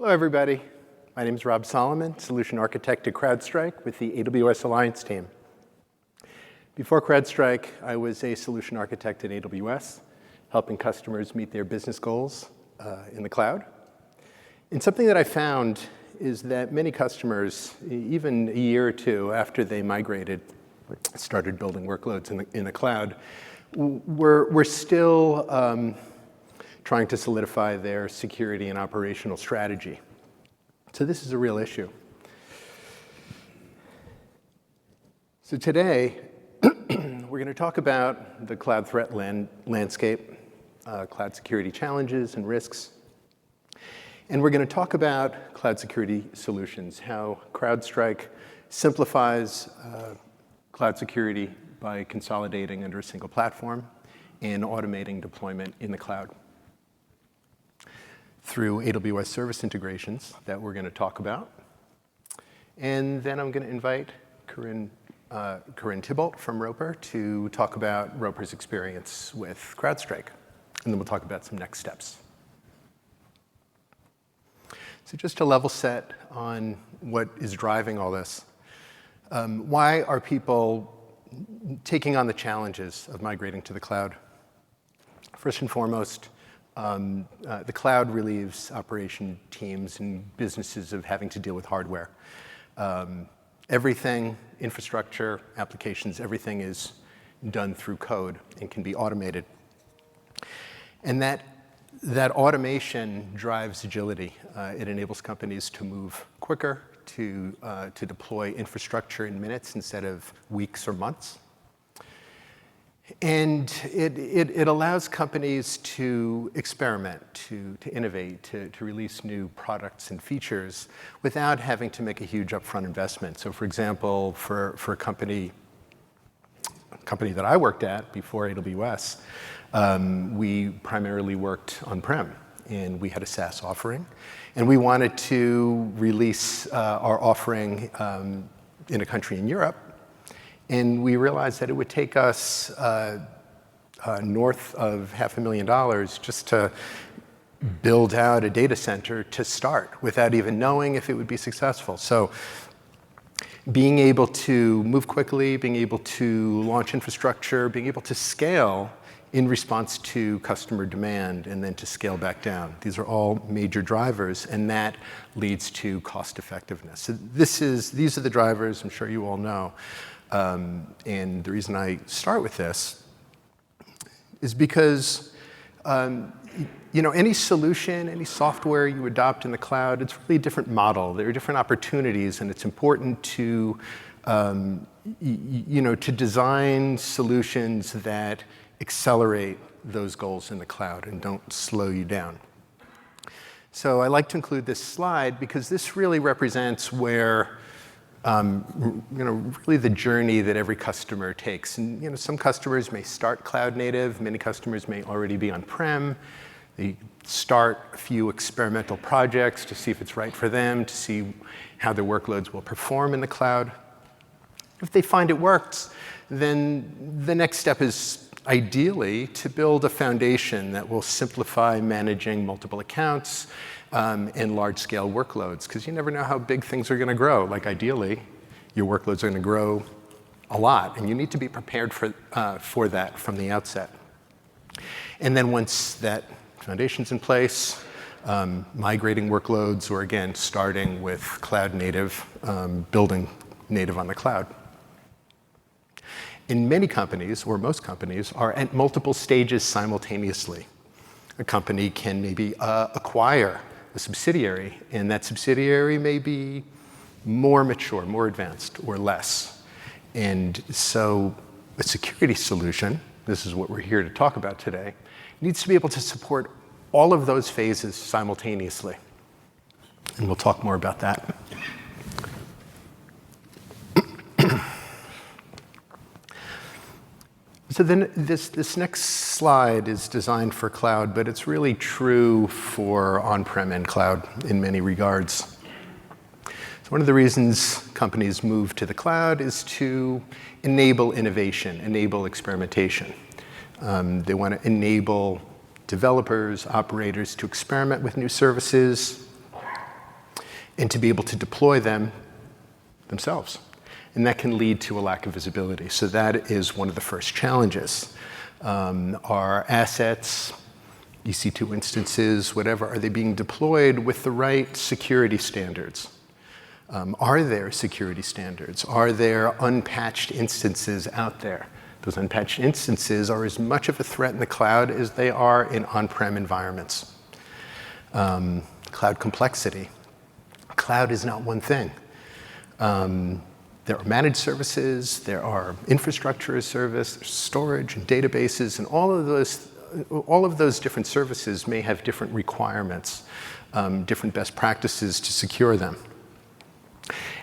Hello, everybody. My name is Rob Solomon, Solution Architect at CrowdStrike with the AWS Alliance team. Before CrowdStrike, I was a Solution Architect at AWS, helping customers meet their business goals in the cloud. And something that I found is that many customers, even a year or two after they migrated, started building workloads in the cloud, were still trying to solidify their security and operational strategy. So this is a real issue. So today, we're going to talk about the cloud threat landscape, cloud security challenges and risks. And we're going to talk about cloud security solutions, how CrowdStrike simplifies cloud security by consolidating under a single platform and automating deployment in the cloud through AWS service integrations that we're going to talk about. And then I'm going to invite Corinne Thibault from Roper to talk about Roper's experience with CrowdStrike. And then we'll talk about some next steps. So just to level set on what is driving all this, why are people taking on the challenges of migrating to the cloud? First and foremost, the cloud relieves operation teams and businesses of having to deal with hardware. Everything, infrastructure, applications, everything is done through code and can be automated. And that automation drives agility. It enables companies to move quicker, to deploy infrastructure in minutes instead of weeks or months. And it allows companies to experiment, to innovate, to release new products and features without having to make a huge upfront investment. So for example, for a company that I worked at before AWS, we primarily worked on-prem, and we had a SaaS offering. And we wanted to release our offering in a country in Europe. And we realized that it would take us north of $500,000 just to build out a data center to start without even knowing if it would be successful. So being able to move quickly, being able to launch infrastructure, being able to scale in response to customer demand, and then to scale back down. These are all major drivers, and that leads to cost effectiveness. So these are the drivers I'm sure you all know. And the reason I start with this is because any solution, any software you adopt in the cloud, it's really a different model. There are different opportunities, and it's important to design solutions that accelerate those goals in the cloud and don't slow you down. So I like to include this slide because this really represents where really the journey that every customer takes. And some customers may start cloud native, many customers may already be on-prem. They start a few experimental projects to see if it's right for them, to see how their workloads will perform in the cloud. If they find it works, then the next step is ideally to build a foundation that will simplify managing multiple accounts and large-scale workloads, because you never know how big things are going to grow. Like ideally, your workloads are going to grow a lot, and you need to be prepared for that from the outset. And then once that foundation's in place, migrating workloads, or again, starting with cloud native, building native on the cloud. And many companies, or most companies, are at multiple stages simultaneously. A company can maybe acquire a subsidiary, and that subsidiary may be more mature, more advanced, or less. And so a security solution, this is what we're here to talk about today, needs to be able to support all of those phases simultaneously. And we'll talk more about that. So then this next slide is designed for cloud, but it's really true for on-prem and cloud in many regards. So one of the reasons companies move to the cloud is to enable innovation, enable experimentation. They want to enable developers, operators to experiment with new services, and to be able to deploy them themselves. And that can lead to a lack of visibility. So that is one of the first challenges. Our assets, EC2 instances, whatever, are they being deployed with the right security standards? Are there security standards? Are there unpatched instances out there? Those unpatched instances are as much of a threat in the cloud as they are in on-prem environments. Cloud complexity. Cloud is not one thing. There are managed services, there are infrastructure as service, there's storage and databases, and all of those different services may have different requirements, different best practices to secure them.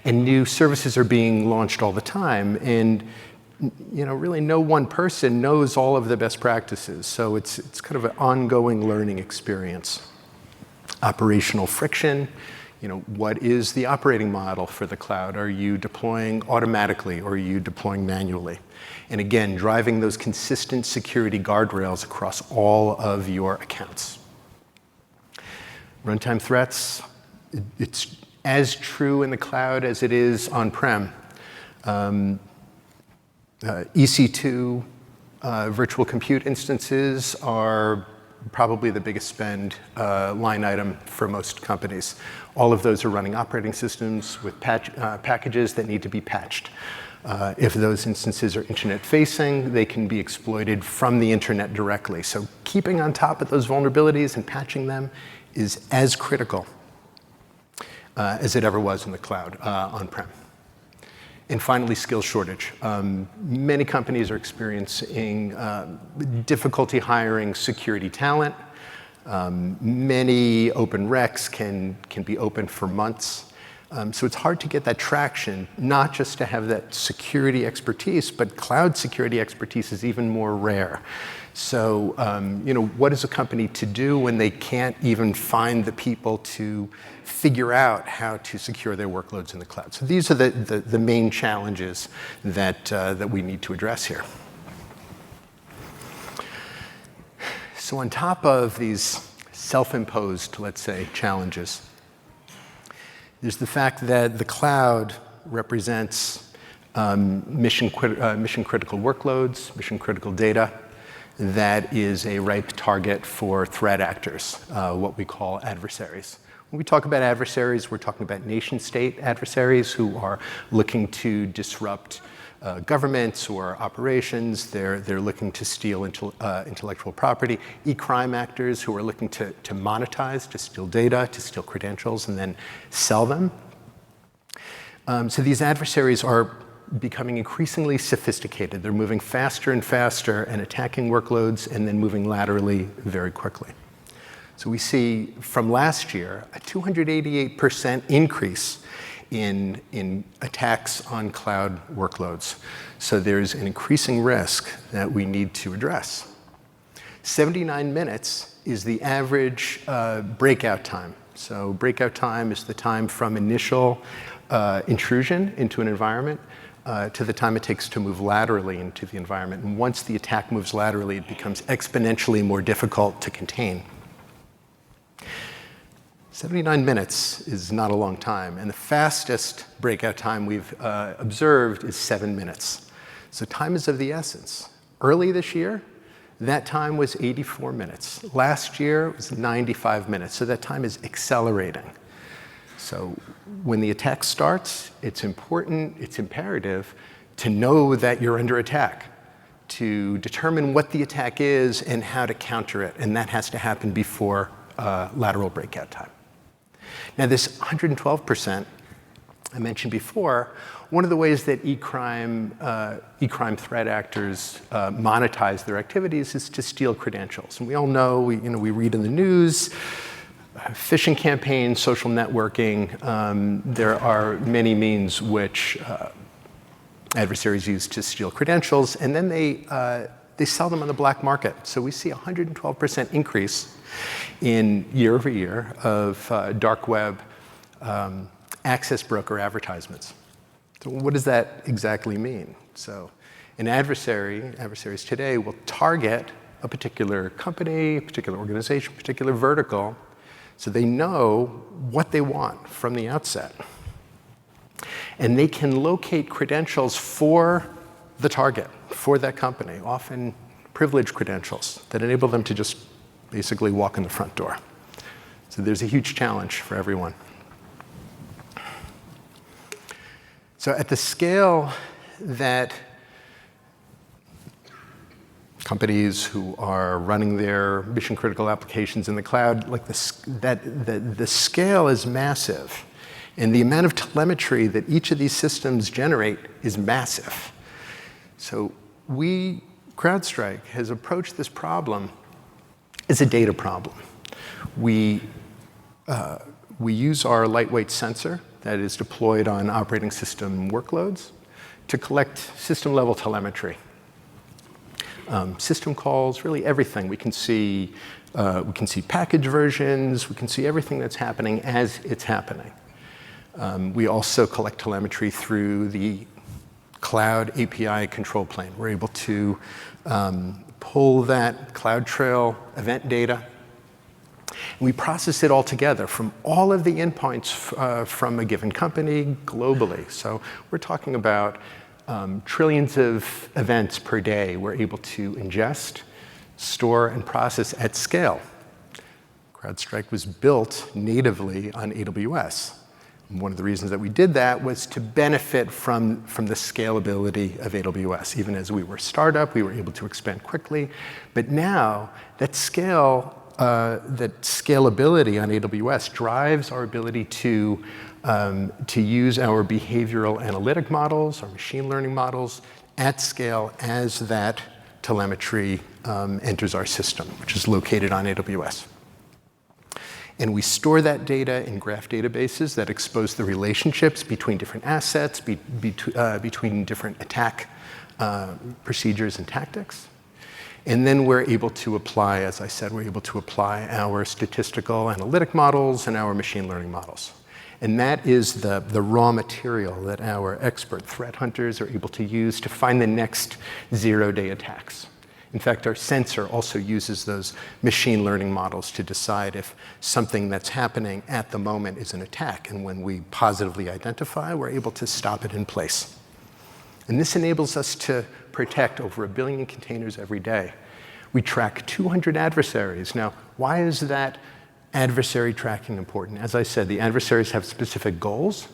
And new services are being launched all the time, and really no one person knows all of the best practices, so it's kind of an ongoing learning experience. Operational friction. What is the operating model for the cloud? Are you deploying automatically or are you deploying manually? And again, driving those consistent security guardrails across all of your accounts. Runtime threats, it's as true in the cloud as it is on-prem. EC2 virtual compute instances are probably the biggest spend line item for most companies. All of those are running operating systems with packages that need to be patched. If those instances are internet-facing, they can be exploited from the internet directly. So keeping on top of those vulnerabilities and patching them is as critical as it ever was in the cloud on-prem. And finally, skill shortage. Many companies are experiencing difficulty hiring security talent. Many open recs can be open for months. So it's hard to get that traction, not just to have that security expertise, but cloud security expertise is even more rare. So, what is a company to do when they can't even find the people to figure out how to secure their workloads in the cloud? So these are the main challenges that we need to address here. So on top of these self-imposed, let's say, challenges, there's the fact that the cloud represents mission-critical workloads, mission-critical data that is a ripe target for threat actors, what we call adversaries. When we talk about adversaries, we're talking about nation-state adversaries who are looking to disrupt governments or operations. They're looking to steal intellectual property. E-crime actors who are looking to monetize, to steal data, to steal credentials, and then sell them. So these adversaries are becoming increasingly sophisticated. They're moving faster and faster and attacking workloads and then moving laterally very quickly. So we see from last year a 288% increase in attacks on cloud workloads. So there's an increasing risk that we need to address. 79 minutes is the average breakout time. So breakout time is the time from initial intrusion into an environment to the time it takes to move laterally into the environment. And once the attack moves laterally, it becomes exponentially more difficult to contain. 79 minutes is not a long time, and the fastest breakout time we've observed is 7 minutes. So time is of the essence. Early this year, that time was 84 minutes. Last year, it was 95 minutes, so that time is accelerating. So when the attack starts, it's important, it's imperative to know that you're under attack, to determine what the attack is and how to counter it, and that has to happen before lateral breakout time. Now this 112% I mentioned before, one of the ways that e-crime threat actors monetize their activities is to steal credentials. And we all know, we read in the news, phishing campaigns, social networking, there are many means which adversaries use to steal credentials, and then they sell them on the black market. So we see a 112% increase in year over year of dark web access broker advertisements. So what does that exactly mean? So an adversaries today will target a particular company, a particular organization, a particular vertical, So they know what they want from the outset. And they can locate credentials for the target, for that company, often privileged credentials that enable them to just basically walk in the front door. So there's a huge challenge for everyone. So at the scale that companies who are running their mission-critical applications in the cloud, like the scale is massive. And the amount of telemetry that each of these systems generate is massive. So CrowdStrike has approached this problem as a data problem. We use our lightweight sensor that is deployed on operating system workloads to collect system-level telemetry. System calls, really everything. We can see package versions. We can see everything that's happening as it's happening. We also collect telemetry through the Cloud API control plane. We're able to pull that CloudTrail event data. And we process it all together from all of the endpoints from a given company globally. So we're talking about trillions of events per day we're able to ingest, store, and process at scale. CrowdStrike was built natively on AWS. And one of the reasons that we did that was to benefit from the scalability of AWS. Even as we were a startup, we were able to expand quickly. But now that scalability on AWS drives our ability to use our behavioral analytic models, our machine learning models, at scale as that telemetry enters our system, which is located on AWS. And we store that data in graph databases that expose the relationships between different assets, between different attack procedures and tactics. And then we're able to apply, as I said, we're able to apply our statistical analytic models and our machine learning models. And that is the raw material that our expert threat hunters are able to use to find the next zero-day attacks. In fact, our sensor also uses those machine learning models to decide if something that's happening at the moment is an attack. And when we positively identify, we're able to stop it in place. And this enables us to protect over 1 billion containers every day. We track 200 adversaries. Now, why is that adversary tracking important? As I said, the adversaries have specific goals.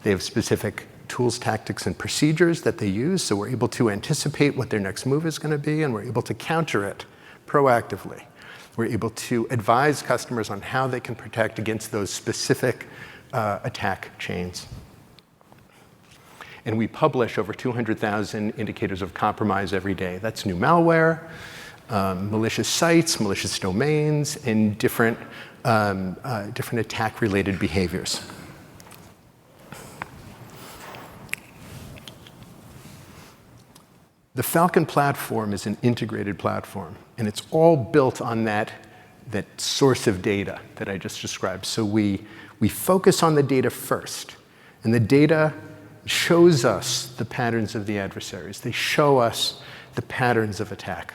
They have specific tools, tactics, and procedures that they use, so we're able to anticipate what their next move is going to be, and we're able to counter it proactively. We're able to advise customers on how they can protect against those specific attack chains. And we publish over 200,000 indicators of compromise every day. That's new malware, malicious sites, malicious domains, and different attack-related behaviors. The Falcon Platform is an integrated platform, and it's all built on that source of data that I just described. So we focus on the data first, and the data shows us the patterns of the adversaries. They show us the patterns of attack.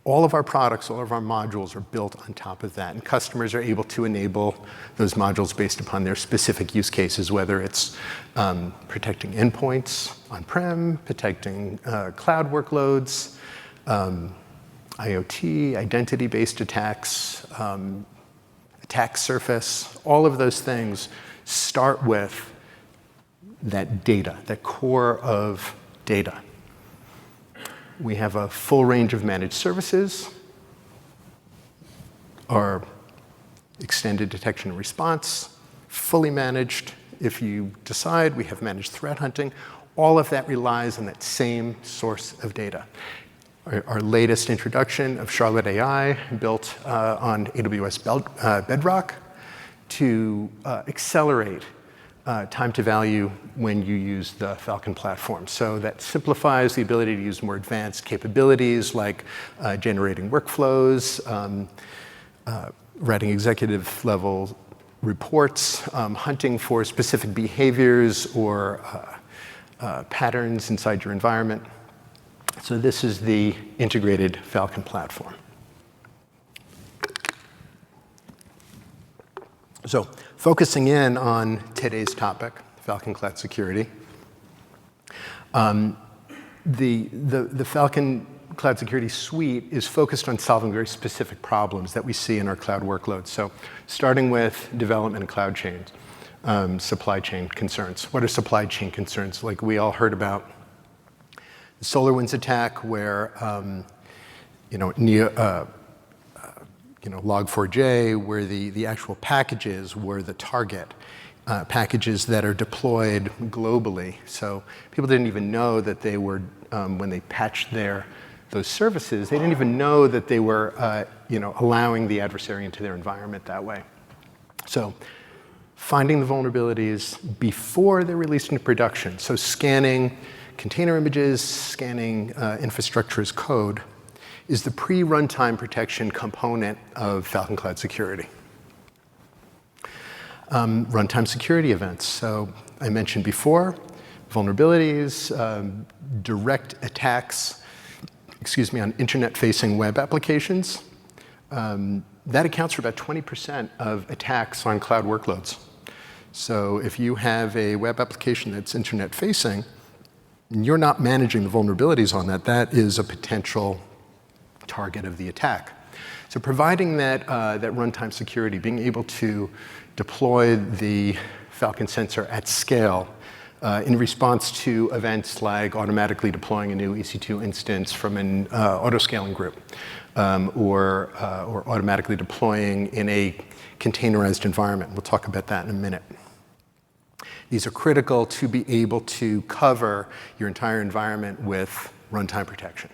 All of our products, all of our modules are built on top of that, and customers are able to enable those modules based upon their specific use cases, whether it's protecting endpoints on-prem, protecting cloud workloads, IoT, identity-based attacks, attack surface. All of those things start with that data, that core of data. We have a full range of managed services, our extended detection and response, fully managed. If you decide, we have managed threat hunting. All of that relies on that same source of data. Our latest introduction of Charlotte AI, built on AWS Bedrock, to accelerate time to value when you use the Falcon Platform. So that simplifies the ability to use more advanced capabilities like generating workflows, writing executive level reports, hunting for specific behaviors or patterns inside your environment. So this is the integrated Falcon Platform. So focusing in on today's topic, Falcon Cloud Security, the Falcon Cloud Security Suite is focused on solving very specific problems that we see in our cloud workloads. So starting with development and cloud chains, supply chain concerns. What are supply chain concerns? Like we all heard about the SolarWinds attack where, Log4j, where the actual packages were the target. Packages that are deployed globally. So people didn't even know that they were, when they patched those services, they didn't even know that they were allowing the adversary into their environment that way. So finding the vulnerabilities before they're released into production. So scanning container images, scanning infrastructure as code is the pre-runtime protection component of Falcon Cloud Security. Runtime security events. So I mentioned before, vulnerabilities, direct attacks, on internet-facing web applications. That accounts for about 20% of attacks on cloud workloads. So if you have a web application that's internet-facing, and you're not managing the vulnerabilities on that, that is a potential target of the attack. So providing that runtime security, being able to deploy the Falcon sensor at scale in response to events like automatically deploying a new EC2 instance from an autoscaling group, or automatically deploying in a containerized environment. We'll talk about that in a minute. These are critical to be able to cover your entire environment with runtime protection.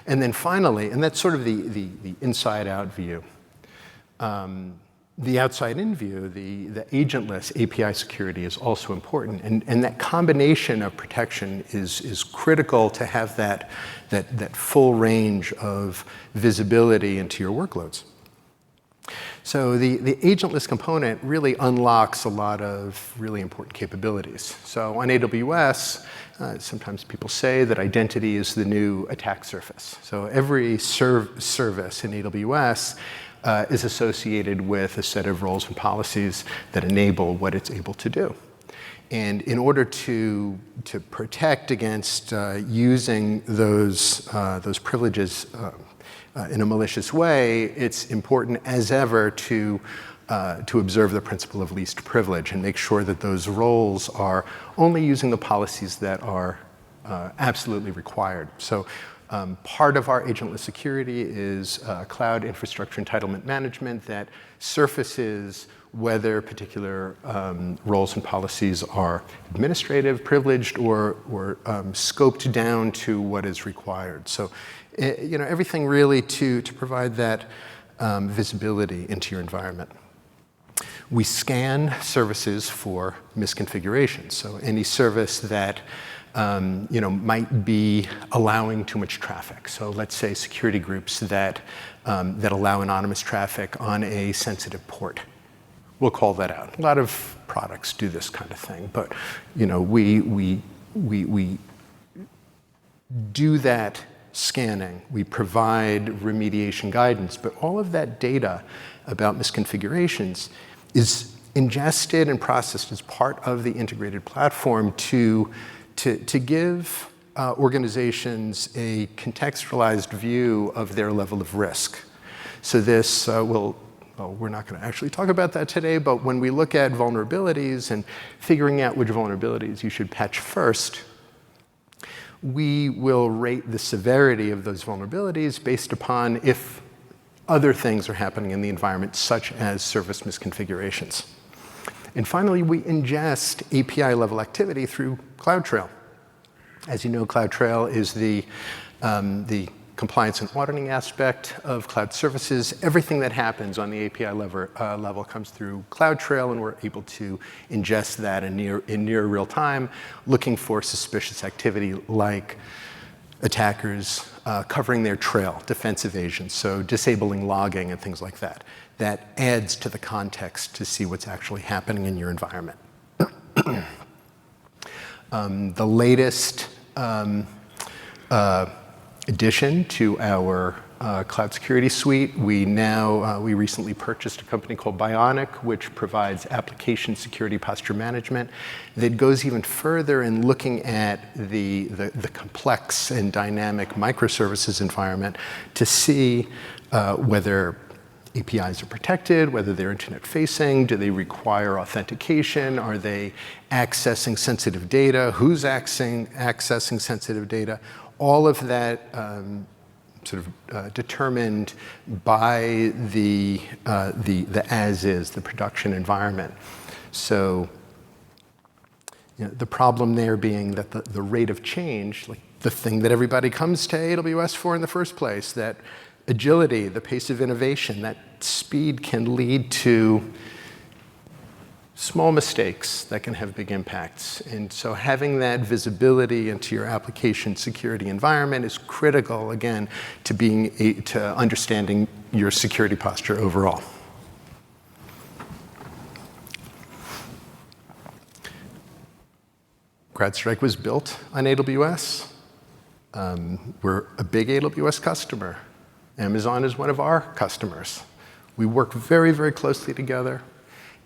And then finally, and that's sort of the inside-out view, the outside-in view, the agentless API security is also important. And that combination of protection is critical to have that full range of visibility into your workloads. So the agentless component really unlocks a lot of really important capabilities. So on AWS, sometimes people say that identity is the new attack surface. So every service in AWS is associated with a set of roles and policies that enable what it's able to do. And in order to protect against using those privileges in a malicious way, it's important as ever to observe the principle of least privilege and make sure that those roles are only using the policies that are absolutely required. So part of our agentless security is cloud infrastructure entitlement management that surfaces whether particular roles and policies are administrative, privileged, or scoped down to what is required. So, everything really to provide that visibility into your environment. We scan services for misconfigurations. So any service that might be allowing too much traffic. So let's say security groups that allow anonymous traffic on a sensitive port. We'll call that out. A lot of products do this kind of thing, but we do that scanning. We provide remediation guidance, but all of that data about misconfigurations is ingested and processed as part of the integrated platform to give organizations a contextualized view of their level of risk. So this we're not going to actually talk about that today, but when we look at vulnerabilities and figuring out which vulnerabilities you should patch first, we will rate the severity of those vulnerabilities based upon if other things are happening in the environment, such as service misconfigurations. And finally, we ingest API-level activity through CloudTrail. As you know, CloudTrail is the compliance and auditing aspect of cloud services. Everything that happens on the API level comes through CloudTrail, and we're able to ingest that in near real time, looking for suspicious activity like attackers covering their trail, defensive agents, so disabling logging and things like that. That adds to the context to see what's actually happening in your environment. The latest addition to our cloud security suite. We recently purchased a company called Bionic, which provides application security posture management that goes even further in looking at the complex and dynamic microservices environment to see whether APIs are protected, whether they're internet facing, do they require authentication, are they accessing sensitive data, who's accessing sensitive data. All of that determined by the as-is, the production environment. So the problem there being that the rate of change, like the thing that everybody comes to AWS for in the first place, that agility, the pace of innovation, that speed can lead to small mistakes that can have big impacts. And so having that visibility into your application security environment is critical, again, to understanding your security posture overall. CrowdStrike was built on AWS. We're a big AWS customer. Amazon is one of our customers. We work very, very closely together.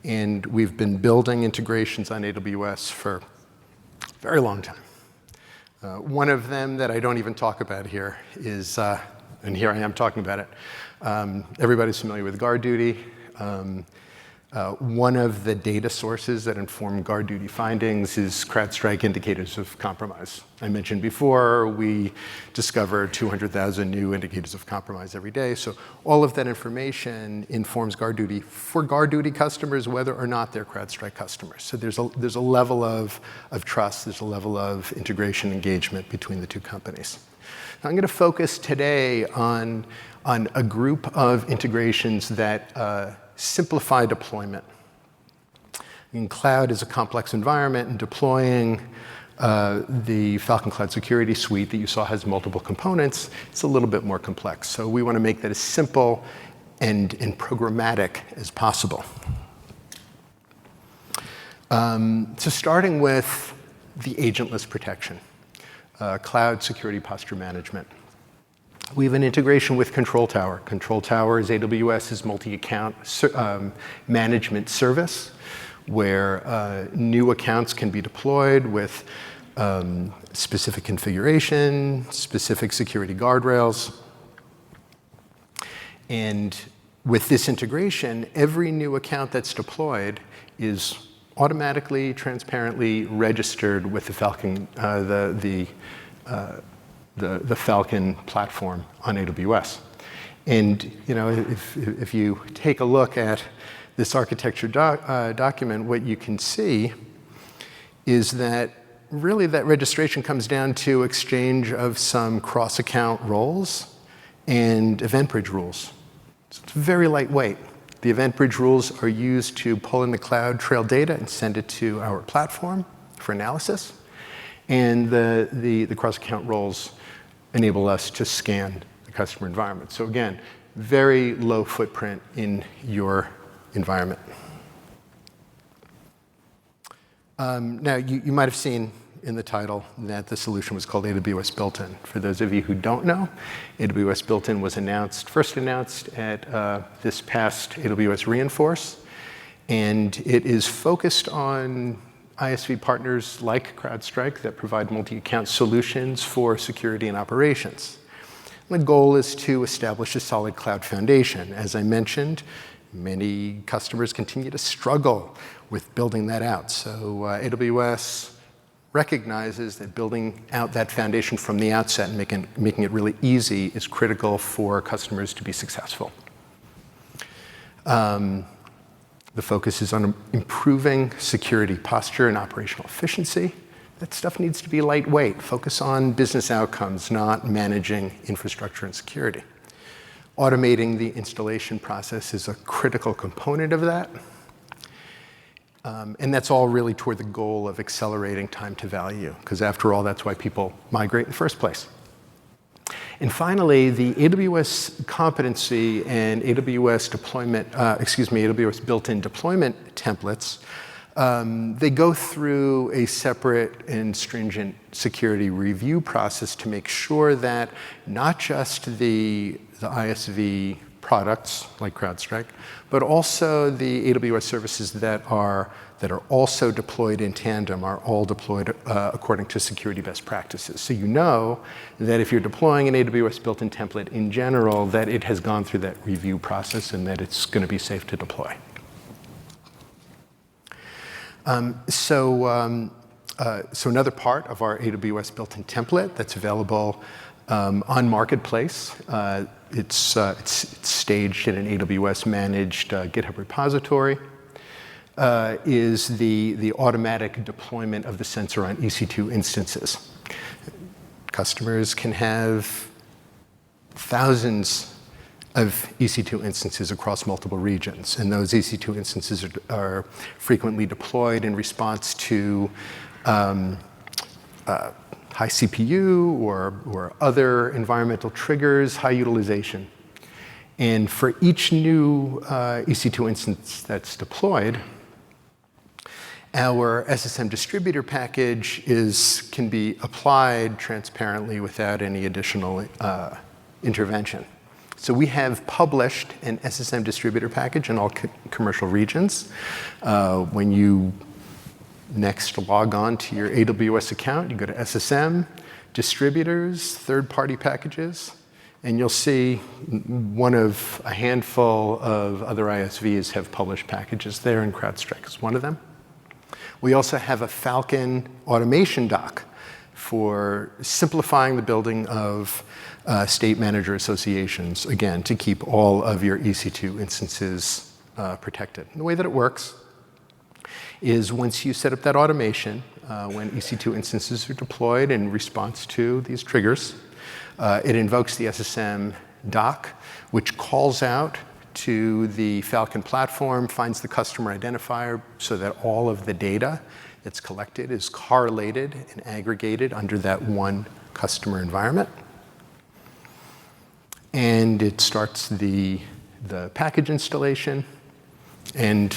And we've been building integrations on AWS for a very long time. One of them that I don't even talk about here is, and here I am talking about it, everybody's familiar with guard duty. One of the data sources that inform guard duty findings is CrowdStrike indicators of compromise. I mentioned before, we discover 200,000 new indicators of compromise every day. So all of that information informs guard duty for guard duty customers, whether or not they're CrowdStrike customers. So there's a level of trust, there's a level of integration engagement between the two companies. Now I'm going to focus today on a group of integrations that simplify deployment. Cloud is a complex environment, and deploying the Falcon Cloud Security Suite that you saw has multiple components. It's a little bit more complex. So we want to make that as simple and programmatic as possible. So starting with the Agentless Protection, Cloud Security Posture Management. We have an integration with Control Tower. Control Tower is AWS's multi-account management service, where new accounts can be deployed with specific configuration, specific security guardrails. And with this integration, every new account that's deployed is automatically, transparently registered with the Falcon, the Falcon platform on AWS. And if you take a look at this architecture document, what you can see is that really that registration comes down to exchange of some cross-account roles and event bridge rules. So it's very lightweight. The event bridge rules are used to pull in the CloudTrail data and send it to our platform for analysis. And the cross-account roles enable us to scan the customer environment. So again, very low footprint in your environment. Now, you might have seen in the title that the solution was called AWS BuiltIn. For those of you who don't know, AWS BuiltIn was first announced at this past AWS Reinforce, and it is focused on ISV partners like CrowdStrike that provide multi-account solutions for security and operations. The goal is to establish a solid cloud foundation. As I mentioned, many customers continue to struggle with building that out. So AWS recognizes that building out that foundation from the outset and making it really easy is critical for customers to be successful. The focus is on improving security posture and operational efficiency. That stuff needs to be lightweight. Focus on business outcomes, not managing infrastructure and security. Automating the installation process is a critical component of that. And that's all really toward the goal of accelerating time to value, because after all, that's why people migrate in the first place. And finally, the AWS competency and AWS built-in deployment templates, they go through a separate and stringent security review process to make sure that not just the ISV products like CrowdStrike, but also the AWS services that are also deployed in tandem are all deployed according to security best practices. So you know that if you're deploying an AWS built-in template in general, that it has gone through that review process and that it's going to be safe to deploy. So another part of our AWS built-in template that's available on Marketplace, it's staged in an AWS managed GitHub repository, is the automatic deployment of the sensor on EC2 instances. Customers can have thousands of EC2 instances across multiple regions, and those EC2 instances are frequently deployed in response to high CPU or other environmental triggers, high utilization. And for each new EC2 instance that's deployed, our SSM distributor package can be applied transparently without any additional intervention. So we have published an SSM distributor package in all commercial regions. When you next log on to your AWS account, you go to SSM, distributors, third-party packages, and you'll see one of a handful of other ISVs have published packages there, and CrowdStrike is one of them. We also have a Falcon automation doc for simplifying the building of state manager associations, again, to keep all of your EC2 instances protected. And the way that it works is once you set up that automation, when EC2 instances are deployed in response to these triggers, it invokes the SSM doc, which calls out to the Falcon platform, finds the customer identifier so that all of the data that's collected is correlated and aggregated under that one customer environment. And it starts the package installation, and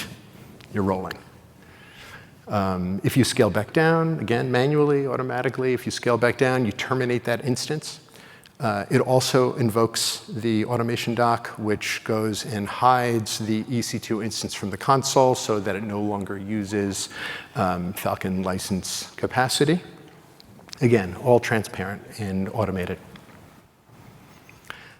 you're rolling. If you scale back down, again, manually, automatically, if you scale back down, you terminate that instance. It also invokes the automation doc, which goes and hides the EC2 instance from the console so that it no longer uses Falcon license capacity. Again, all transparent and automated.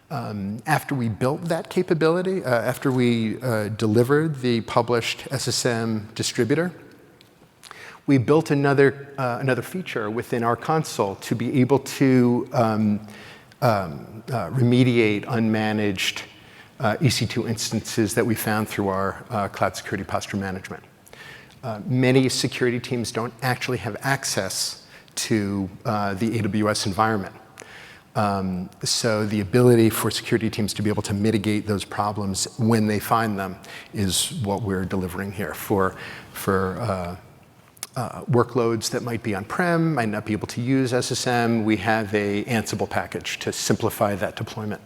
After we built that capability, after we delivered the published SSM distributor, we built another feature within our console to be able to remediate unmanaged EC2 instances that we found through our cloud security posture management. Many security teams don't actually have access to the AWS environment. So the ability for security teams to be able to mitigate those problems when they find them is what we're delivering here. For workloads that might be on-prem, might not be able to use SSM, we have a Ansible package to simplify that deployment.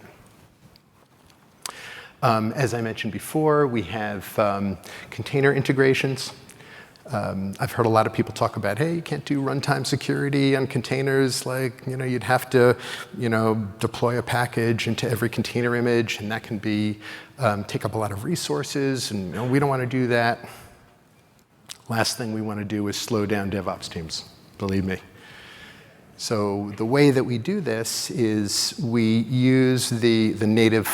As I mentioned before, we have container integrations. I've heard a lot of people talk about, hey, you can't do runtime security on containers. Like, you'd have to, deploy a package into every container image, and that can be take up a lot of resources, and we don't want to do that. Last thing we want to do is slow down DevOps teams, believe me. So the way that we do this is we use the native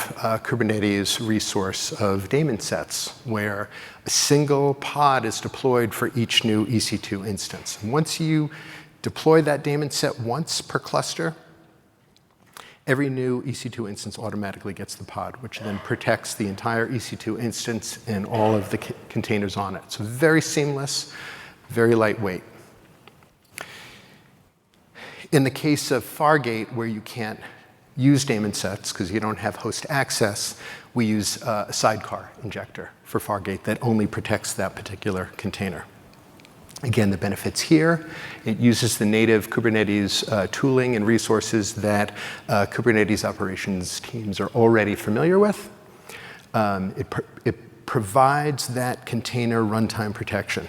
Kubernetes resource of daemon sets, where a single pod is deployed for each new EC2 instance. And once you deploy that daemon set once per cluster, every new EC2 instance automatically gets the pod, which then protects the entire EC2 instance and all of the containers on it. So very seamless, very lightweight. In the case of Fargate, where you can't use daemon sets because you don't have host access, we use a sidecar injector for Fargate that only protects that particular container. Again, the benefits here, it uses the native Kubernetes tooling and resources that Kubernetes operations teams are already familiar with. It provides that container runtime protection.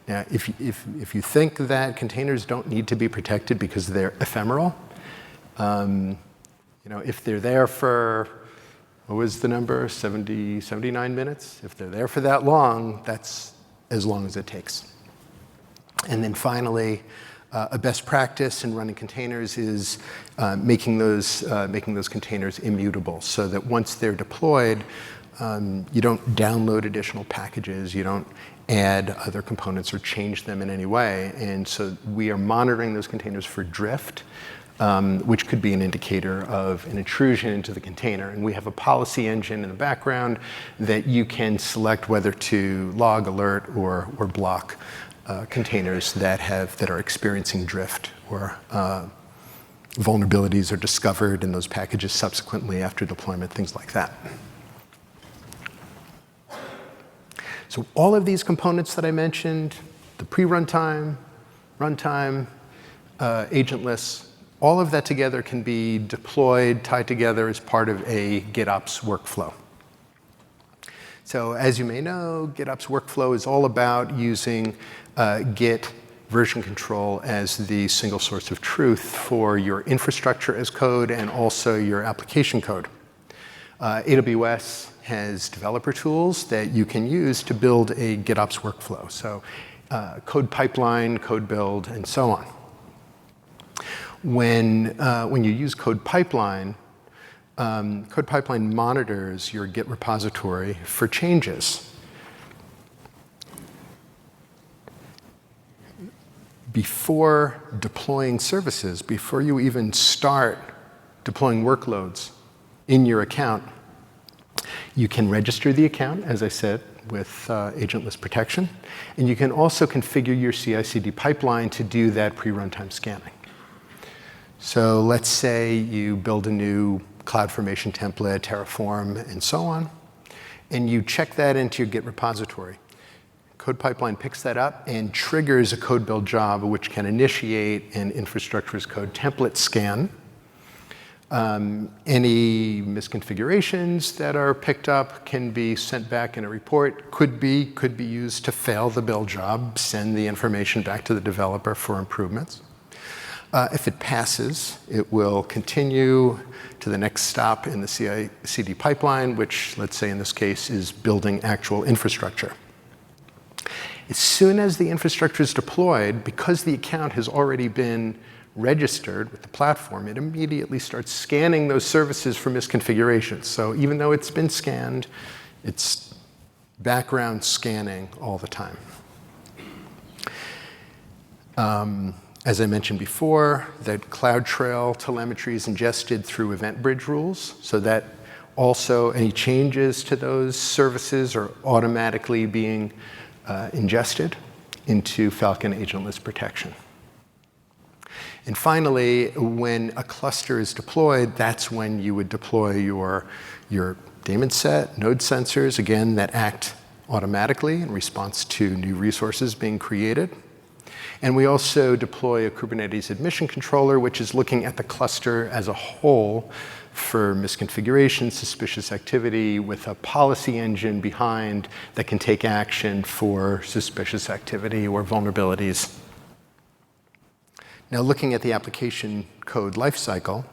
Now, if you think that containers don't need to be protected because they're ephemeral, if they're there for what was the number, 70, 79 minutes? If they're there for that long, that's as long as it takes. And then finally, a best practice in running containers is making those containers immutable so that once they're deployed, you don't download additional packages, you don't add other components or change them in any way. And so we are monitoring those containers for drift, which could be an indicator of an intrusion into the container. And we have a policy engine in the background that you can select whether to log, alert, or block containers that are experiencing drift or vulnerabilities are discovered in those packages subsequently after deployment, things like that. So all of these components that I mentioned, the pre-runtime, runtime, agentless, all of that together can be deployed, tied together as part of a Gitops workflow. So as you may know, Gitops workflow is all about using Git version control as the single source of truth for your infrastructure as code and also your application code. AWS has developer tools that you can use to build a Gitops workflow. So code pipeline, code build, and so on. When you use code pipeline monitors your Git repository for changes. Before deploying services, before you even start deploying workloads in your account, you can register the account, as I said, with Agentless Protection. And you can also configure your CI/CD pipeline to do that pre-runtime scanning. So let's say you build a new CloudFormation template, Terraform, and so on, and you check that into your Git repository. Code pipeline picks that up and triggers a code build job, which can initiate an infrastructure as code template scan. Any misconfigurations that are picked up can be sent back in a report, could be used to fail the build job, send the information back to the developer for improvements. If it passes, it will continue to the next stop in the CI/CD pipeline, which, let's say in this case, is building actual infrastructure. As soon as the infrastructure is deployed, because the account has already been registered with the platform, it immediately starts scanning those services for misconfigurations. So even though it's been scanned, it's background scanning all the time. As I mentioned before, that CloudTrail telemetry is ingested through event bridge rules, so that also any changes to those services are automatically being ingested into Falcon Agentless Protection. And finally, when a cluster is deployed, that's when you would deploy your daemon set, node sensors, again, that act automatically in response to new resources being created. And we also deploy a Kubernetes admission controller, which is looking at the cluster as a whole for misconfiguration, suspicious activity, with a policy engine behind that can take action for suspicious activity or vulnerabilities. Now, looking at the application code lifecycle,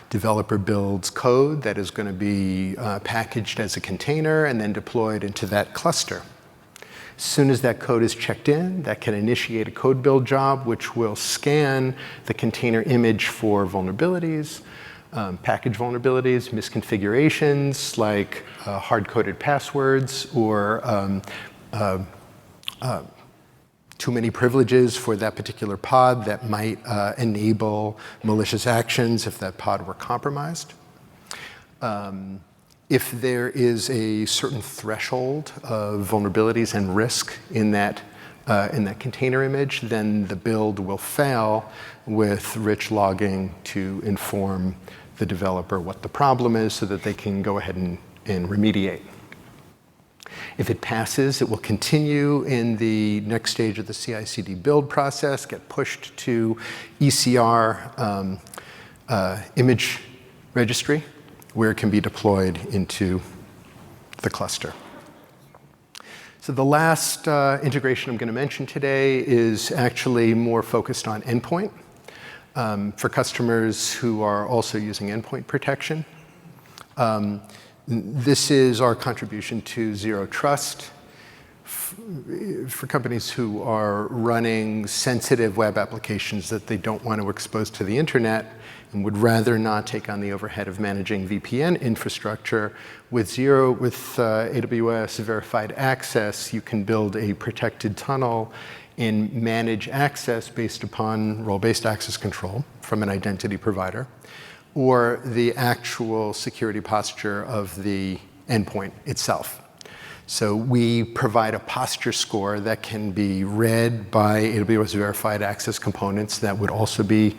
developer builds code that is going to be packaged as a container and then deployed into that cluster. As soon as that code is checked in, that can initiate a code build job, which will scan the container image for vulnerabilities, package vulnerabilities, misconfigurations like hard-coded passwords or too many privileges for that particular pod that might enable malicious actions if that pod were compromised. If there is a certain threshold of vulnerabilities and risk in that container image, then the build will fail with rich logging to inform the developer what the problem is so that they can go ahead and remediate. If it passes, it will continue in the next stage of the CI/CD build process, get pushed to ECR image registry, where it can be deployed into the cluster. So the last integration I'm going to mention today is actually more focused on endpoint for customers who are also using endpoint protection. This is our contribution to Zero Trust for companies who are running sensitive web applications that they don't want to expose to the internet and would rather not take on the overhead of managing VPN infrastructure. With AWS Verified Access, you can build a protected tunnel and manage access based upon role-based access control from an identity provider, or the actual security posture of the endpoint itself. So we provide a posture score that can be read by AWS Verified Access components that would also be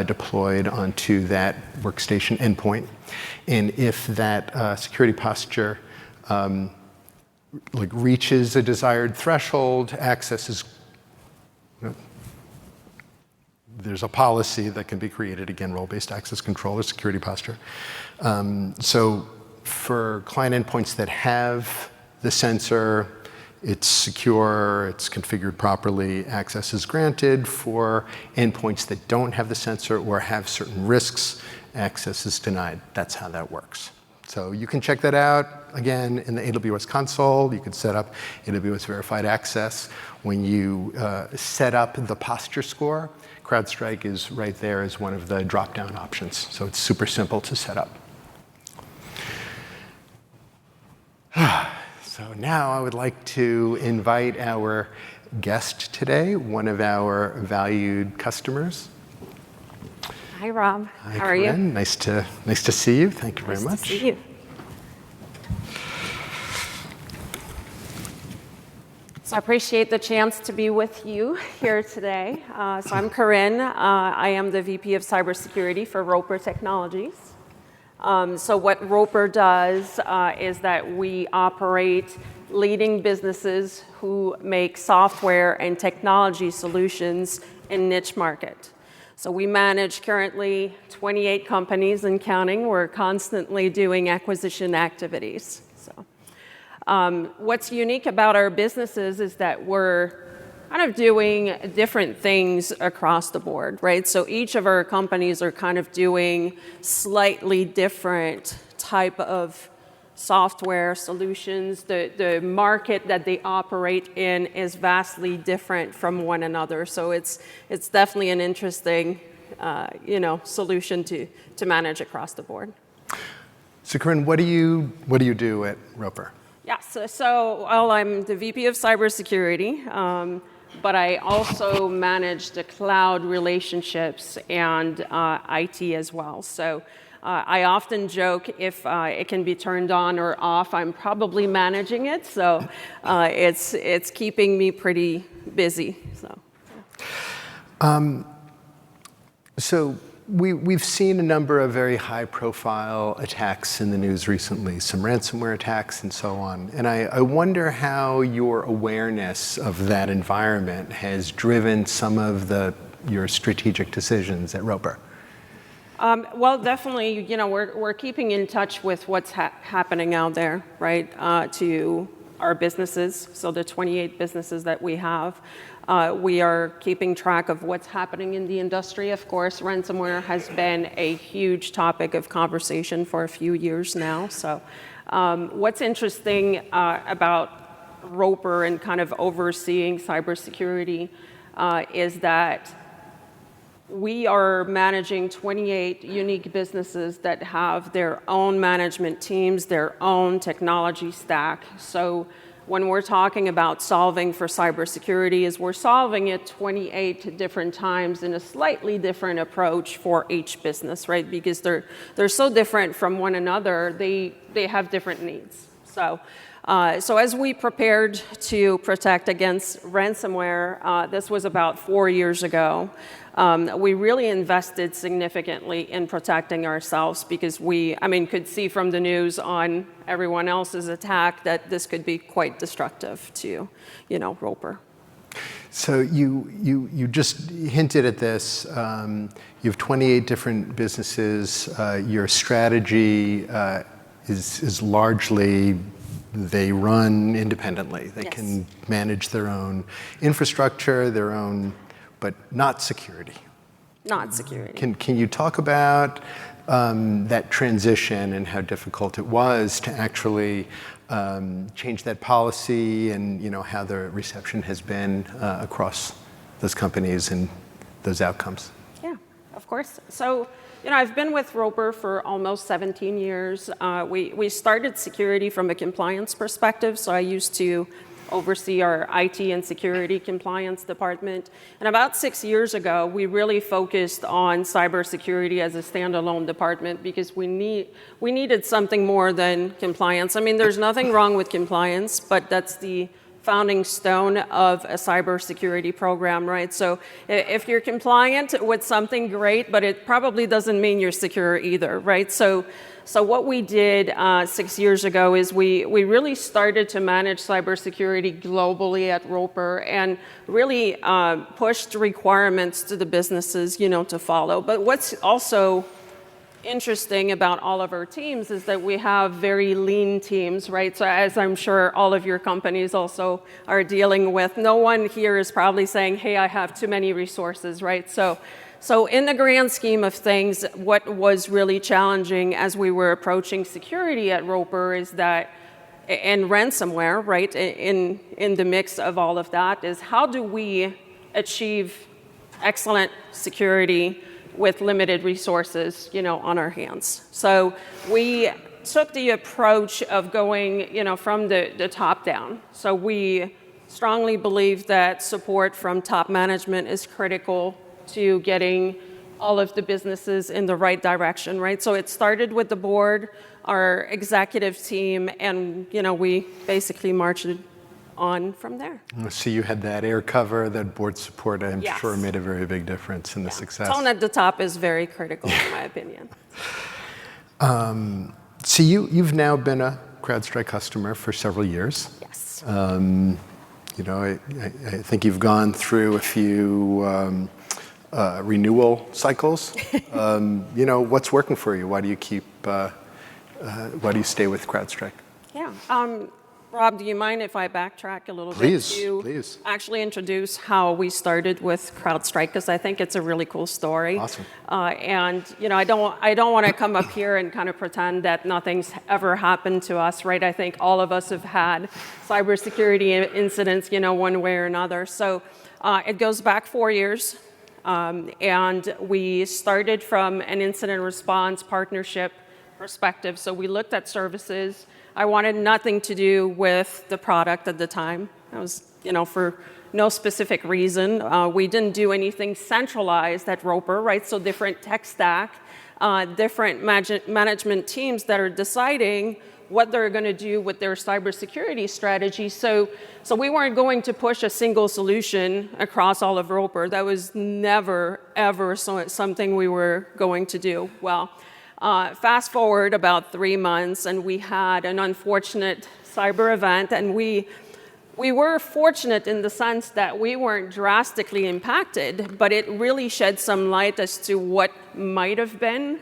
deployed onto that workstation endpoint. And if that security posture reaches a desired threshold, access is there's a policy that can be created, again, role-based access control or security posture. So for client endpoints that have the sensor, it's secure, it's configured properly, access is granted. For endpoints that don't have the sensor or have certain risks, access is denied. That's how that works. So you can check that out, again, in the AWS console. You can set up AWS Verified Access. When you set up the posture score, CrowdStrike is right there as one of the drop-down options. So it's super simple to set up. So now I would like to invite our guest today, one of our valued customers. Hi, Rob. Hi, How are you? Corinne. Nice to see you. Thank you very much. Nice to see you. So I appreciate the chance to be with you here today. So I'm Corinne. I am the VP of Cybersecurity for Roper Technologies. So what Roper does is that we operate leading businesses who make software and technology solutions in niche market. So we manage currently 28 companies and counting. We're constantly doing acquisition activities. So what's unique about our businesses is that we're kind of doing different things across the board, right? So each of our companies are kind of doing slightly different type of software solutions. The market that they operate in is vastly different from one another. So it's definitely an interesting, solution to manage across the board. So Corinne, what do you do at Roper? Yeah, so I'm the VP of Cybersecurity. But I also manage the cloud relationships and IT as well. So I often joke if it can be turned on or off, I'm probably managing it. So it's keeping me pretty busy. So we've seen a number of very high-profile attacks in the news recently, some ransomware attacks and so on. And I wonder how your awareness of that environment has driven some of your strategic decisions at Roper. Well, definitely, we're keeping in touch with what's happening out there, right, to our businesses, so the 28 businesses that we have. We are keeping track of what's happening in the industry. Of course, ransomware has been a huge topic of conversation for a few years now. So what's interesting about Roper and kind of overseeing cybersecurity is that we are managing 28 unique businesses that have their own management teams, their own technology stack. So when we're talking about solving for cybersecurity, we're solving it 28 different times in a slightly different approach for each business, right? Because they're so different from one another, they have different needs. So as we prepared to protect against ransomware, this was about 4 years ago, we really invested significantly in protecting ourselves because we could see from the news on everyone else's attack that this could be quite destructive to, Roper. So you just hinted at this. You have 28 different businesses. Your strategy is largely they run independently. They Yes. can manage their own infrastructure, but not security. not security. Can you talk about that transition and how difficult it was to actually change that policy, and how the reception has been across those companies and those outcomes? Yeah, of course. So, I've been with Roper for almost 17 years. We started security from a compliance perspective, so I used to oversee our IT and security compliance department. And about 6 years ago, we really focused on cybersecurity as a standalone department because we needed something more than compliance. I mean, there's nothing wrong with compliance, but that's the founding stone of a cybersecurity program, right? So if you're compliant with something, great, but it probably doesn't mean you're secure either, right? So what we did 6 years ago is we really started to manage cybersecurity globally at Roper and really pushed requirements to the businesses, to follow. But what's also interesting about all of our teams is that we have very lean teams, right? So as I'm sure all of your companies also are dealing with, no one here is probably saying, hey, I have too many resources, right? So in the grand scheme of things, what was really challenging as we were approaching security at Roper is that, and ransomware, right, in the mix of all of that, is how do we achieve excellent security with limited resources, on our hands. So we took the approach of going, from the top down. So we strongly believe that support from top management is critical to getting all of the businesses in the right direction, right? So it started with the board, our executive team, and, we basically marched on from there. So you had that air cover, that board support, I'm Yes. sure made a very big difference in the success. Tone at the top is very critical, in my opinion. So you've now been a CrowdStrike customer for several years. Yes. I think you've gone through a few renewal cycles. What's working for you? Why do you stay with CrowdStrike? Yeah. Rob, do you mind if I backtrack a little Please, bit to please. actually introduce how we started with CrowdStrike? Because I think it's a really cool story. Awesome. And I don't want to come up here and kind of pretend that nothing's ever happened to us, right? I think all of us have had cybersecurity incidents, one way or another. So it goes back 4 years, and we started from an incident response partnership perspective. So we looked at services. I wanted nothing to do with the product at the time. That was, for no specific reason. We didn't do anything centralized at Roper, right? So different tech stack, different management teams that are deciding what they're going to do with their cybersecurity strategy. So we weren't going to push a single solution across all of Roper. That was never, ever something we were going to do. Well, fast forward about 3 months, and we had an unfortunate cyber event, and we were fortunate in the sense that we weren't drastically impacted, but it really shed some light as to what might have been.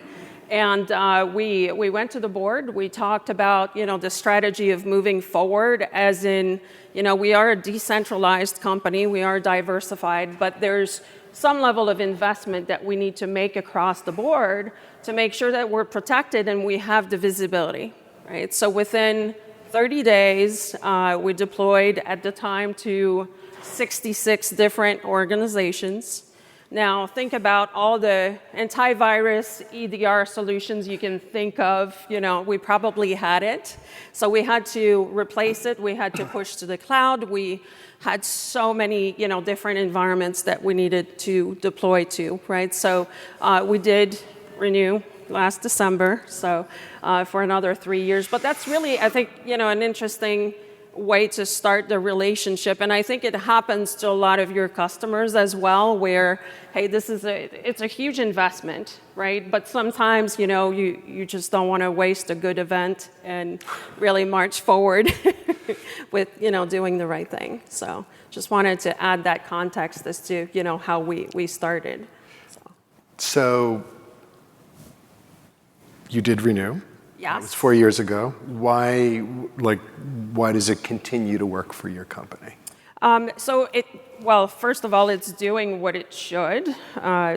And we went to the board. We talked about the strategy of moving forward, as in we are a decentralized company, we are diversified, but there's some level of investment that we need to make across the board to make sure that we're protected and we have the visibility, right? So within 30 days, we deployed at the time to 66 different organizations. Now think about all the antivirus EDR solutions you can think of. We probably had it. So we had to replace it. We had to push to the cloud. We had so many, different environments that we needed to deploy to, right? So we did renew last December, so for another 3 years. But that's really, I think, an interesting way to start the relationship. And I think it happens to a lot of your customers as well, where, hey, it's a huge investment, right? But sometimes, you just don't want to waste a good event and really march forward with, doing the right thing. So just wanted to add that context as to, how we started. So you did renew. Yes. It was 4 years ago. Why does it continue to work for your company? Well, first of all, it's doing what it should.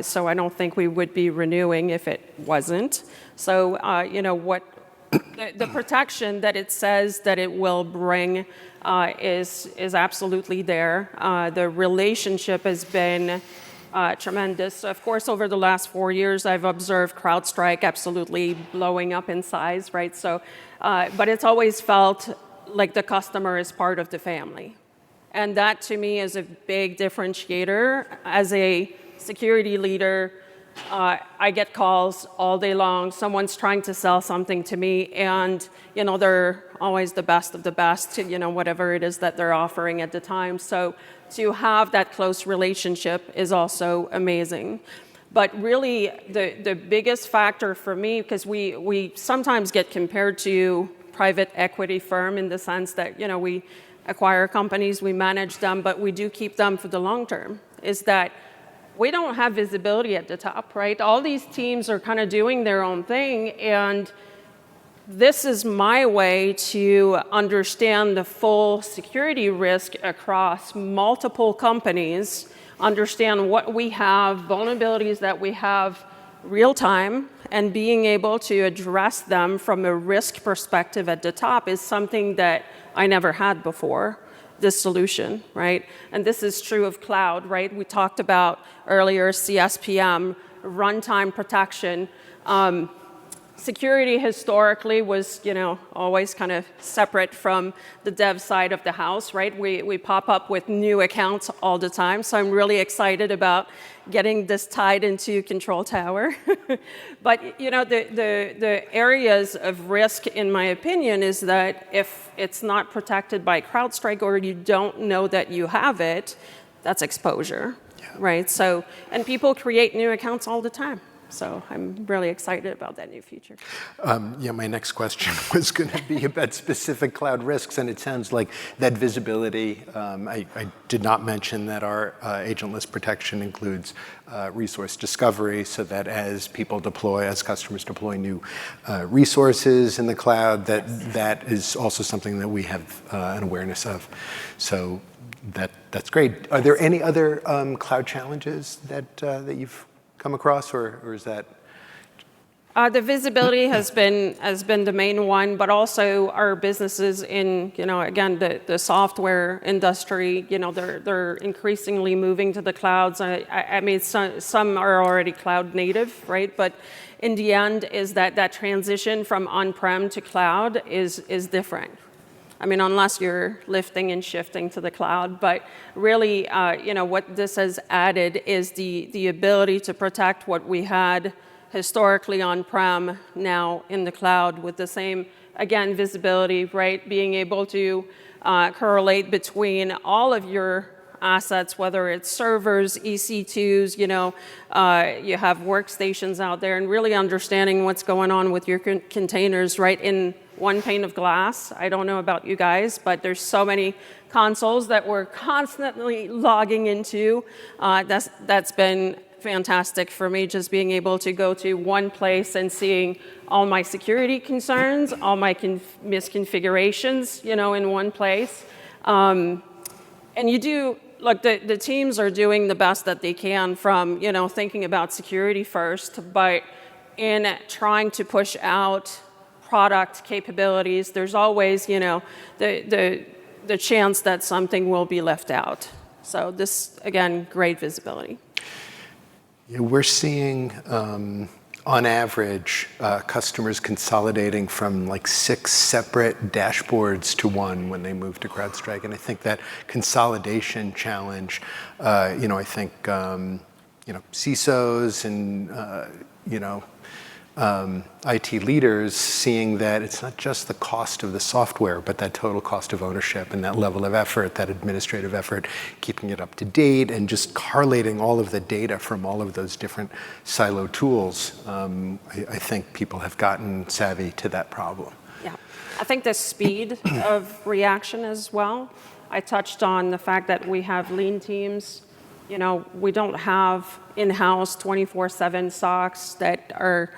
So I don't think we would be renewing if it wasn't. So, what the protection that it says that it will bring is absolutely there. The relationship has been tremendous. Of course, over the last 4 years, I've observed CrowdStrike absolutely blowing up in size, right? So, but it's always felt like the customer is part of the family. And that, to me, is a big differentiator. As a security leader, I get calls all day long. Someone's trying to sell something to me, and they're always the best of the best, whatever it is that they're offering at the time. So to have that close relationship is also amazing. But really, the biggest factor for me, because we sometimes get compared to private equity firm in the sense that we acquire companies, we manage them, but we do keep them for the long term, is that we don't have visibility at the top, right? All these teams are kind of doing their own thing, and this is my way to understand the full security risk across multiple companies, understand what we have, vulnerabilities that we have real time, and being able to address them from a risk perspective at the top is something that I never had before, this solution, right? And this is true of cloud, right? We talked about earlier CSPM, runtime protection. Security historically was, always kind of separate from the dev side of the house, right? We pop up with new accounts all the time, so I'm really excited about getting this tied into Control Tower. But, the areas of risk, in my opinion, is that if it's not protected by CrowdStrike or you don't know that you have it, that's exposure, right? So, and people create new accounts all the time. So I'm really excited about that new feature. My next question was going to be about specific cloud risks, and it sounds like that visibility. I did not mention that our agentless protection includes resource discovery, so that as customers deploy new resources in the cloud, that is also something that we have an awareness of. So that's great. Are there any other cloud challenges that you've come across, or is that? The visibility has been the main one, but also our businesses in, again, the software industry, they're increasingly moving to the clouds. I mean, some are already cloud native, right? But in the end, is that transition from on-prem to cloud is different. I mean, unless you're lifting and shifting to the cloud. But really, what this has added is the ability to protect what we had historically on-prem, now in the cloud with the same, again, visibility, right? Being able to correlate between all of your assets, whether it's servers, EC2s, you have workstations out there, and really understanding what's going on with your containers, right, in one pane of glass. I don't know about you guys, but there's so many consoles that we're constantly logging into. That's been fantastic for me, just being able to go to one place and seeing all my security concerns, all my misconfigurations, in one place. And look, the teams are doing the best that they can from, thinking about security first, but in trying to push out product capabilities, there's always, the chance that something will be left out. So this, again, great visibility. Yeah, we're seeing, on average, customers consolidating from like 6 separate dashboards to one when they move to CrowdStrike. And I think that consolidation challenge, I think, CISOs and, IT leaders seeing that it's not just the cost of the software, but that total cost of ownership and that level of effort, that administrative effort, keeping it up to date and just correlating all of the data from all of those different silo tools. I think people have gotten savvy to that problem. Yeah, I think the speed of reaction as well. I touched on the fact that we have lean teams. We don't have in-house 24/7 SOCs that are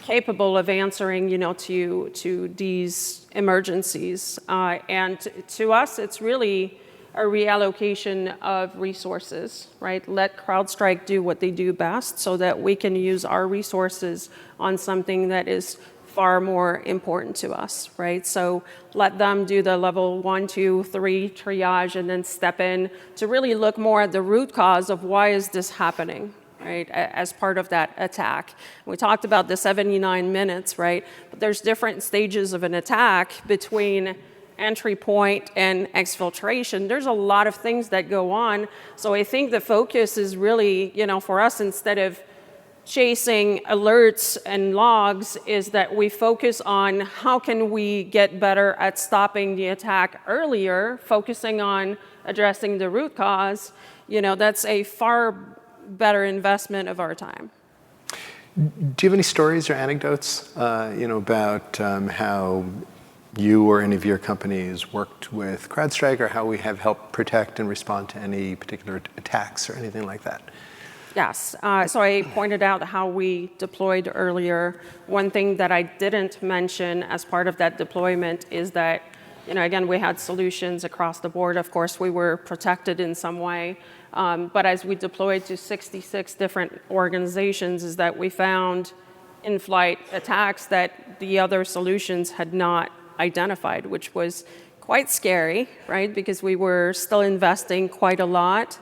capable of answering, to these emergencies. And to us, it's really a reallocation of resources, right? Let CrowdStrike do what they do best so that we can use our resources on something that is far more important to us, right? So let them do the level 1, 2, 3 triage and then step in to really look more at the root cause of why is this happening, right, as part of that attack. We talked about the 79 minutes, right? But there's different stages of an attack between entry point and exfiltration. There's a lot of things that go on. So I think the focus is really, for us, instead of chasing alerts and logs, is that we focus on how can we get better at stopping the attack earlier, focusing on addressing the root cause. That's a far better investment of our time. Do you have any stories or anecdotes, about how you or any of your companies worked with CrowdStrike, or how we have helped protect and respond to any particular attacks or anything like that? Yes. So I pointed out how we deployed earlier. One thing that I didn't mention as part of that deployment is that, again, we had solutions across the board. Of course, we were protected in some way. But as we deployed to 66 different organizations, is that we found in-flight attacks that the other solutions had not identified, which was quite scary, right? Because we were still investing quite a lot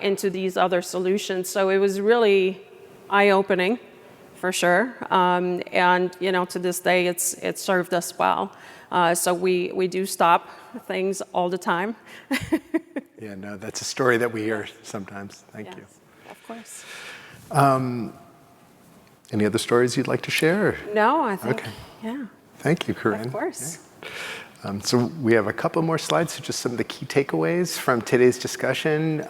into these other solutions. So it was really eye-opening, for sure. And to this day, it's served us well. So we do stop things all the time. Yeah, no, that's a story that we hear sometimes. Thank you. Of course. Any other stories you'd like to share? No, I think, okay. Yeah. Thank you, Corinne. Of course. Yeah. So we have a couple more slides, so just some of the key takeaways from today's discussion.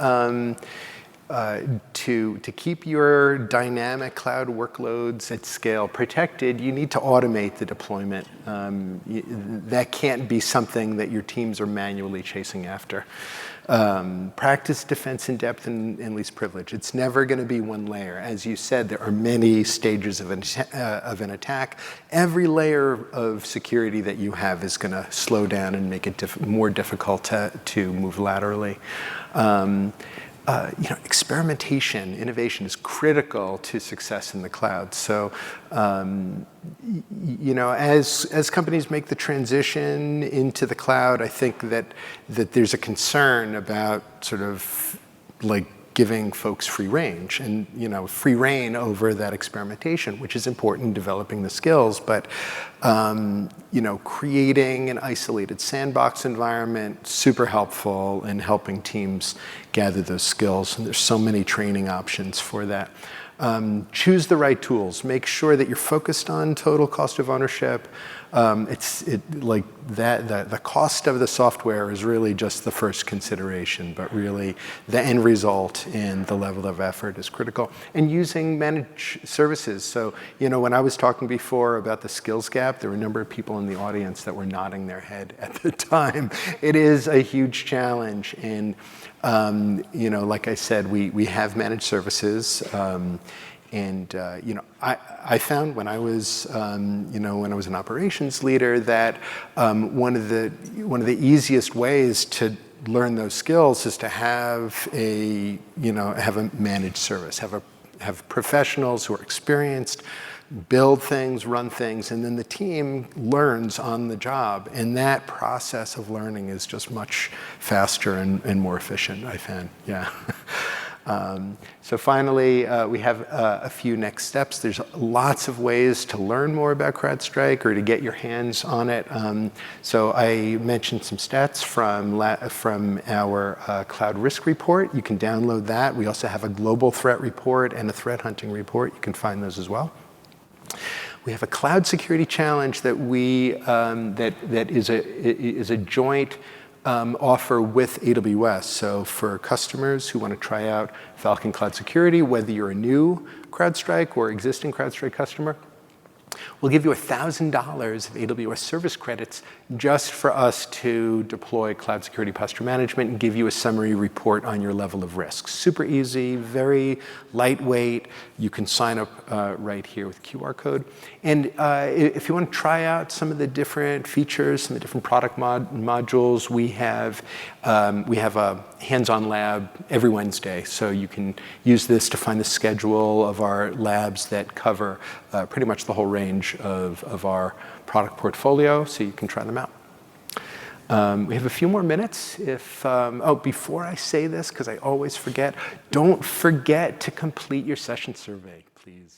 To keep your dynamic cloud workloads at scale protected, you need to automate the deployment. That can't be something that your teams are manually chasing after. Practice defense in depth and least privilege. It's never going to be one layer. As you said, there are many stages of an attack. Every layer of security that you have is going to slow down and make it more difficult to move laterally. Experimentation, innovation is critical to success in the cloud. So, as companies make the transition into the cloud, I think that there's a concern about sort of like giving folks free range and, free reign over that experimentation, which is important in developing the skills. But, creating an isolated sandbox environment, super helpful in helping teams gather those skills. And there's so many training options for that. Choose the right tools. Make sure that you're focused on total cost of ownership. The cost of the software is really just the first consideration, but really the end result and the level of effort is critical. And using managed services. So, when I was talking before about the skills gap, there were a number of people in the audience that were nodding their head at the time. It is a huge challenge. And, like I said, we have managed services. I found when I was, an operations leader that one of the easiest ways to learn those skills is to have a managed service, have professionals who are experienced, build things, run things, and then the team learns on the job. And that process of learning is just much faster and more efficient, I found. Yeah. So finally, we have a few next steps. There's lots of ways to learn more about CrowdStrike or to get your hands on it. So I mentioned some stats from our cloud risk report. You can download that. We also have a global threat report and a threat hunting report. You can find those as well. We have a cloud security challenge that is a joint offer with AWS. So for customers who want to try out Falcon Cloud Security, whether you're a new CrowdStrike or existing CrowdStrike customer, We'll give you $1,000 of AWS service credits just for us to deploy Cloud Security Posture Management and give you a summary report on your level of risk. Super easy, very lightweight. You can sign up right here with QR code. And if you want to try out some of the different features, some of the different product modules, we have a hands-on lab every Wednesday. So you can use this to find the schedule of our labs that cover pretty much the whole range of our product portfolio, so you can try them out. We have a few more minutes. Before I say this, because I always forget, don't forget to complete your session survey, please.